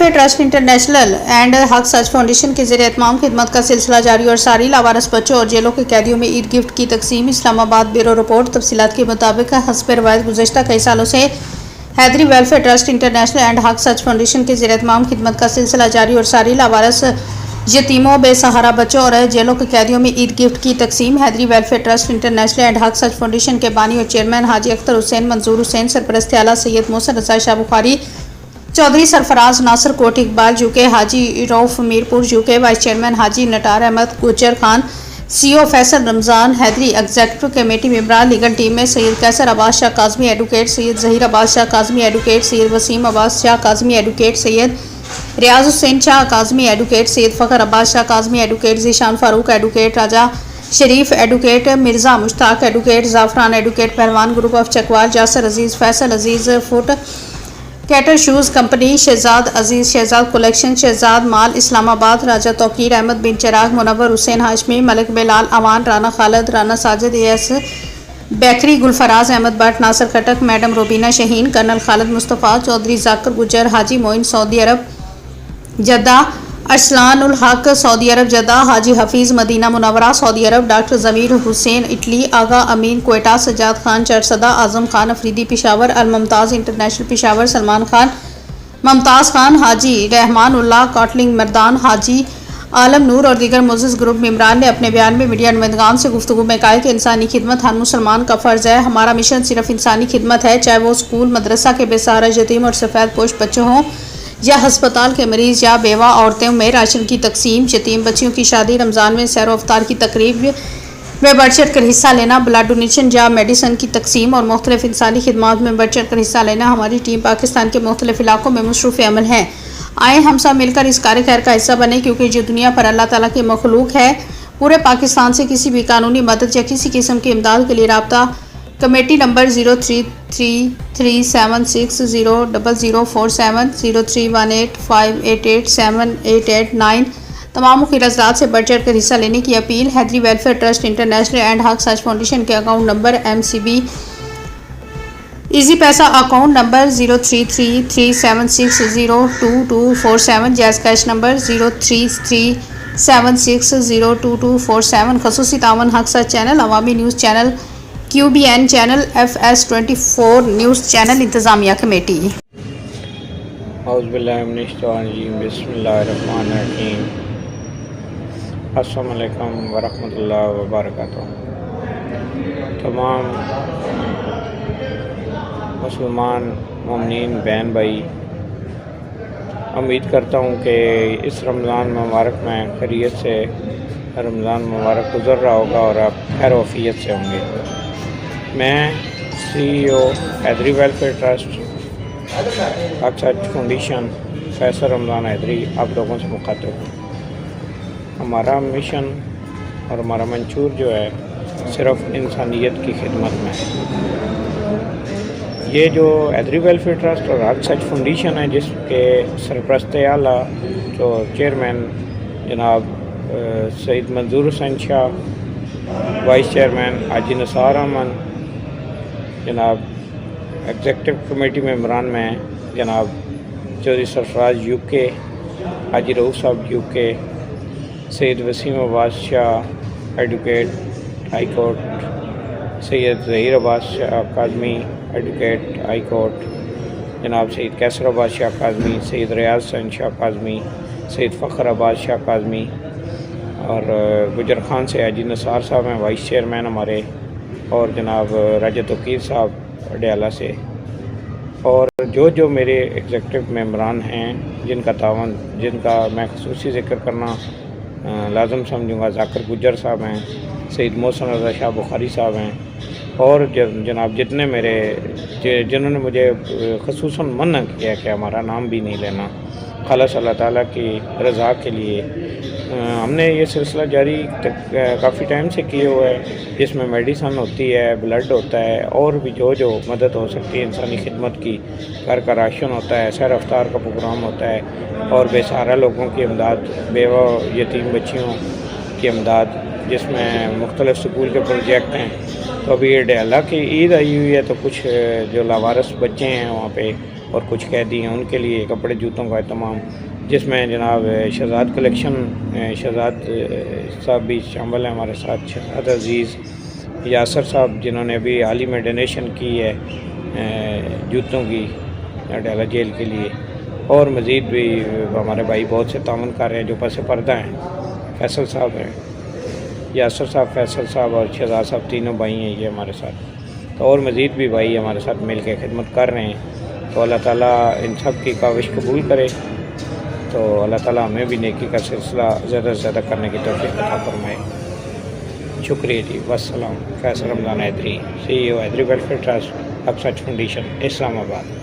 Welfare trust international and Haq Sach foundation کے زیر اہتمام خدمت کا سلسلہ جاری اور ساری لاوارث بچوں اور جیلوں کے قیدیوں میں عید گفٹ کی تقسیم۔ اسلام آباد بیورو رپورٹ۔ تفصیلات کے مطابق حسب روایت گزشتہ کئی سالوں سے حیدری welfare trust international and Haq Sach foundation کے زیر اہتمام خدمت کا سلسلہ جاری اور ساری لاوارث یتیموں، بے سہارا بچوں اور جیلوں کے قیدیوں میں عید گفٹ کی تقسیم۔ حیدری welfare trust international and Haq Sach foundation کے بانی اور چیئرمین حاجی اختر حسین منظور حسین، سرپرست اعلیٰ سید محسن رضا شاہ بخاری، چودھری سرفراز ناصر کوٹ اقبال یوکے، حاجی روف میرپور یوکے، وائس چیئرمین حاجی نٹار احمد گوجر خان، سی او فیصل رمضان، حیدری ایگزیکٹو کمیٹی ممبران، لیگل ٹیم میں سید کیسر عباس شاہ کاظمی ایڈوکیٹ، سید ظہیر عباس شاہ کاظمی ایڈوکیٹ، سید وسیم عباس شاہ کاظمی ایڈوکیٹ، سید ریاض حسین شاہ کاظمی ایڈوکیٹ، سید فخر عباس شاہ Kazmi advocate, Zeeshan Farooq advocate, Raja Sharif advocate, Mirza Mushtaq advocate, Zafran advocate, Pehlwan group of Chakwal, Jasir Aziz, Faisal Aziz foot کیٹر shoes company, Shahzad Aziz, Shahzad collection, Shahzad mall Islamabad, Raja Tauqeer Ahmed بن Chiragh, Munawar Hussain Hashmi, Malik Bilal Awan, Rana Khalid, Rana Sajid S bakery, Gulfraz Ahmed Butt, Nasir Khattak, madam Rubina Shaheen, colonel Khalid Mustafa, Chaudhry Zakir Gujjar, Haji Moin سعودی عرب Jeddah, Arsalan الحق سعودی عرب Jeddah, حاجی حفیظ مدینہ منورہ سعودی عرب، doctor ضمیر حسین Italy, آغا امین Quetta, Sajjad Khan Charsadda, Azam Khan Afridi Peshawar, الممتاز international Peshawar, Salman Khan ممتاز خان، حاجی رحمان اللہ کاٹلنگ مردان، حاجی عالم نور اور دیگر معزز گروپ ممبران نے اپنے بیان میں میڈیا نمائندگان سے گفتگو میں کہا کہ انسانی خدمت ہر مسلمان کا فرض ہے۔ ہمارا مشن صرف انسانی خدمت ہے، چاہے وہ اسکول، مدرسہ کے بے سہارا یتیم اور سفید پوش بچوں ہوں یا ہسپتال کے مریض یا بیوہ عورتوں میں راشن کی تقسیم، یتیم بچیوں کی شادی، رمضان میں سیر و افطار کی تقریب میں بڑھ چڑھ کر حصہ لینا، بلڈ ڈونیشن یا میڈیسن کی تقسیم اور مختلف انسانی خدمات میں بڑھ چڑھ کر حصہ لینا۔ ہماری ٹیم پاکستان کے مختلف علاقوں میں مصروف عمل ہے۔ آئیں ہم سب مل کر اس کار خیر کا حصہ بنیں، کیونکہ جو دنیا پر اللہ تعالیٰ کی مخلوق ہے، پورے پاکستان سے کسی بھی قانونی مدد یا کسی قسم کی امداد کے لیے رابطہ کمیٹی نمبر 0333760047 031858878889 تمام مخیر حضرات سے بڑھ چڑھ کر حصہ لینے کی اپیل۔ Haidari welfare trust international and Haq Sach foundation کے account number MCB Easypaisa account number 033376022247، JazzCash number 0337602247، خصوصی تعاون Haq Sach channel, Awami news channel, QBN channel, FS24 news channel, انتظامیہ کمیٹی۔ اعوذ باللہ من الشیطان الرجیم، بسم اللہ الرحمن الرحیم۔ السلام علیکم ورحمۃ اللہ وبرکاتہ۔ تمام مسلمان مومنین بہن بھائی، امید کرتا ہوں کہ اس رمضان مبارک میں خیریت سے رمضان مبارک گزر رہا ہوگا اور آپ خیر و عافیت سے ہوں گے۔ میں CEO حیدری ویلفیئر ٹرسٹ حق سچ فاؤنڈیشن فیصل رمضان حیدری آپ لوگوں سے مخاطب ہوں۔ ہمارا مشن اور ہمارا منشور جو ہے صرف انسانیت کی خدمت میں ہے۔ یہ جو حیدری ویلفیئر ٹرسٹ اور حق سچ فاؤنڈیشن ہے، جس کے سرپرست اعلیٰ جو چیئرمین جناب سید منظور حسین شاہ، وائس چیئرمین حاجی نثار احمد، جناب ایگزیکٹو کمیٹی ممبران میں جناب چودھری سرفراز یوکے، حاجی روف صاحب یوکے، سید وسیم عباس شاہ ایڈوکیٹ ہائی کورٹ، سید ظہیر عباس شاہ کاظمی ایڈوکیٹ ہائی کورٹ، جناب سید کیسر عباس شاہ کاظمی، سید ریاض حسین شاہ کاظمی، سید فخر عباس شاہ کاظمی، اور گجر خان سے حاجی نثار صاحب ہیں وائس چیئرمین ہمارے، اور جناب راجہ توقیر صاحب ڈیالہ سے، اور جو میرے ایگزیکٹو ممبران ہیں جن کا تعاون، جن کا میں خصوصی ذکر کرنا لازم سمجھوں گا، ذاکر گجر صاحب ہیں، سید محسن رضا شاہ بخاری صاحب ہیں، اور جناب جتنے میرے جنہوں نے مجھے خصوصاً منع کیا کہ ہمارا نام بھی نہیں لینا، خالص اللہ تعالیٰ کی رضا کے لیے ہم نے یہ سلسلہ جاری کافی ٹائم سے کیے ہوئے ہے، جس میں میڈیسن ہوتی ہے، بلڈ ہوتا ہے، اور بھی جو مدد ہو سکتی ہے انسانی خدمت کی، گھر کا راشن ہوتا ہے، سیر افطار کا پروگرام ہوتا ہے، اور بے سہارا لوگوں کی امداد، بیوہ یتیم بچیوں کی امداد، جس میں مختلف سکول کے پروجیکٹ ہیں۔ تو ابھی یہ ڈیالہ کی عید آئی ہوئی ہے، تو کچھ جو لاوارث بچے ہیں وہاں پہ اور کچھ قیدی ہیں ان کے لیے کپڑے جوتوں کا اہتمام، جس میں جناب شہزاد کلیکشن شہزاد صاحب بھی شامل ہیں ہمارے ساتھ، شہزاد عزیز یاسر صاحب جنہوں نے ابھی حال ہی میں ڈونیشن کی ہے جوتوں کی ڈیلا جیل کے لیے، اور مزید بھی ہمارے بھائی بہت سے تعاون کر رہے ہیں جو پس پردہ ہیں، فیصل صاحب ہیں، یاسر صاحب، فیصل صاحب اور شہزاد صاحب تینوں بھائی ہیں یہ ہمارے ساتھ، تو اور مزید بھی بھائی ہمارے ساتھ مل کے خدمت کر رہے ہیں، تو اللہ تعالیٰ ان سب کی کاوش قبول کرے، تو اللہ تعالیٰ ہمیں بھی نیکی کا سلسلہ زیادہ سے زیادہ کرنے کی توفیق عطا فرمائے۔ شکریہ جی، والسلام۔ فیصل رمضان حیدری، CEO حیدری ویلفیئر ٹرسٹ، حق سچ فاؤنڈیشن، اسلام آباد۔